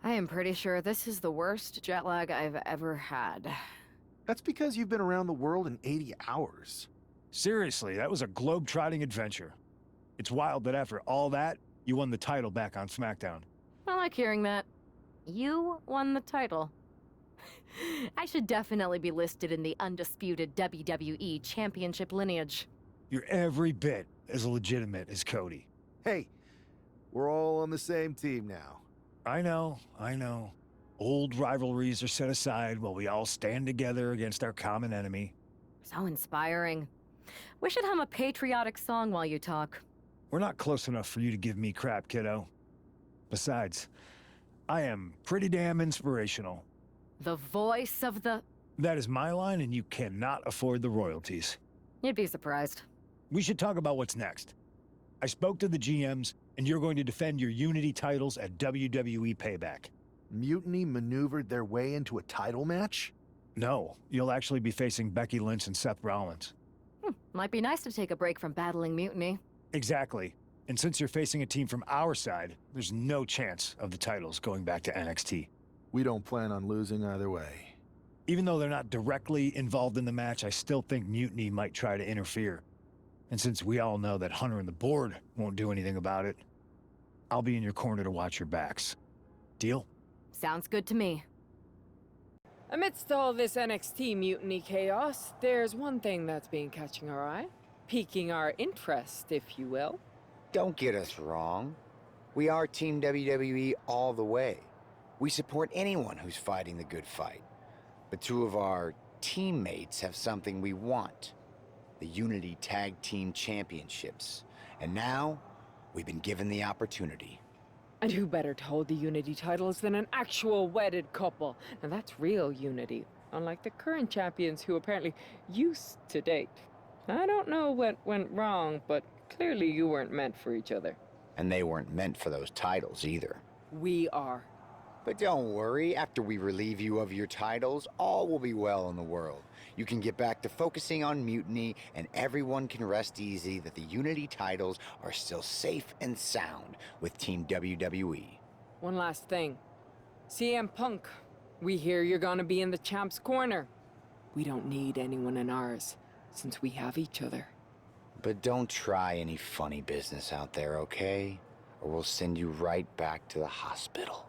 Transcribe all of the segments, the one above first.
I am pretty sure this is the worst jet lag I've ever had. That's because you've been around the world in 80 hours. Seriously, that was a globe-trotting adventure. It's wild that after all that, you won the title back on SmackDown. I like hearing that. You won the title. I should definitely be listed in the undisputed WWE Championship lineage. You're every bit as legitimate as Cody. Hey, we're all on the same team now. I know. Old rivalries are set aside while we all stand together against our common enemy. So inspiring. We should hum a patriotic song while you talk. We're not close enough for you to give me crap, kiddo. Besides, I am pretty damn inspirational. The voice of the... That is my line, and you cannot afford the royalties. You'd be surprised. We should talk about what's next. I spoke to the GMs, and you're going to defend your Unity titles at WWE Payback. Mutiny maneuvered their way into a title match? No, you'll actually be facing Becky Lynch and Seth Rollins. Might be nice to take a break from battling Mutiny. Exactly. And since you're facing a team from our side, there's no chance of the titles going back to NXT. We don't plan on losing either way. Even though they're not directly involved in the match, I still think Mutiny might try to interfere. And since we all know that Hunter and the board won't do anything about it, I'll be in your corner to watch your backs. Deal? Sounds good to me. Amidst all this NXT mutiny chaos, there's one thing that's been catching our eye. Piquing our interest, if you will. Don't get us wrong. We are Team WWE all the way. We support anyone who's fighting the good fight. But two of our teammates have something we want. The Unity Tag Team Championships. And now, we've been given the opportunity. And who better to hold the Unity titles than an actual wedded couple? Now that's real unity, unlike the current champions who apparently used to date. I don't know what went wrong, but clearly you weren't meant for each other. And they weren't meant for those titles either. We are. But don't worry, after we relieve you of your titles, all will be well in the world. You can get back to focusing on Mutiny, and everyone can rest easy that the Unity titles are still safe and sound with Team WWE. One last thing. CM Punk, we hear you're gonna be in the champ's corner. We don't need anyone in ours, since we have each other. But don't try any funny business out there, okay? Or we'll send you right back to the hospital.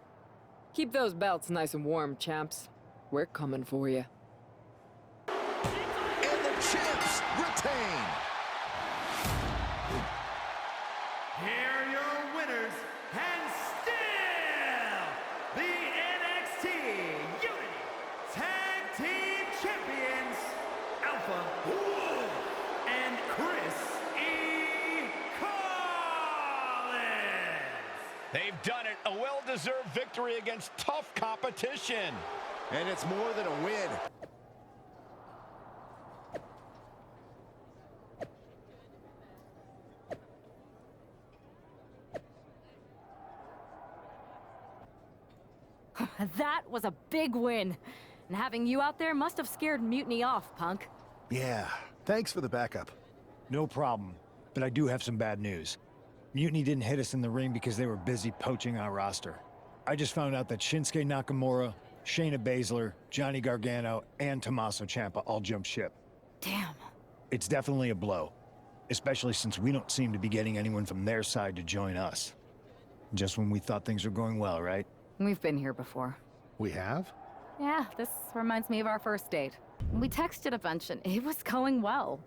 Keep those belts nice and warm, champs. We're coming for you. And the champs retain. Here are your winners, and still the NXT Unity Tag Team Champions, Alpha Wolf and Chris E. Collins. They've done it. A well-deserved victory against tough competition. And it's more than a win. That was a big win. And having you out there must have scared Mutiny off, Punk. Yeah, thanks for the backup. No problem. But I do have some bad news. Mutiny didn't hit us in the ring because they were busy poaching our roster. I just found out that Shinsuke Nakamura, Shayna Baszler, Johnny Gargano, and Tommaso Ciampa all jumped ship. Damn. It's definitely a blow, especially since we don't seem to be getting anyone from their side to join us. Just when we thought things were going well, right? We've been here before. We have? Yeah, this reminds me of our first date. We texted a bunch and it was going well.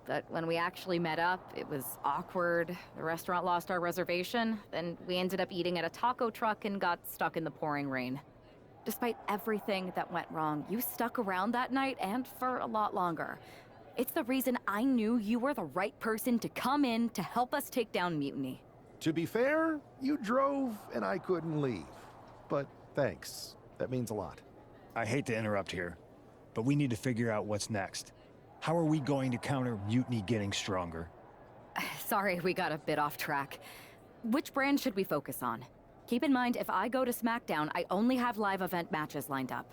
But when we actually met up, it was awkward. The restaurant lost our reservation. Then we ended up eating at a taco truck and got stuck in the pouring rain. Despite everything that went wrong, you stuck around that night and for a lot longer. It's the reason I knew you were the right person to come in to help us take down Mutiny. To be fair, you drove and I couldn't leave. But thanks. That means a lot. I hate to interrupt here, but we need to figure out what's next. How are we going to counter Mutiny getting stronger? Sorry, we got a bit off track. Which brand should we focus on? Keep in mind, if I go to SmackDown, I only have live event matches lined up.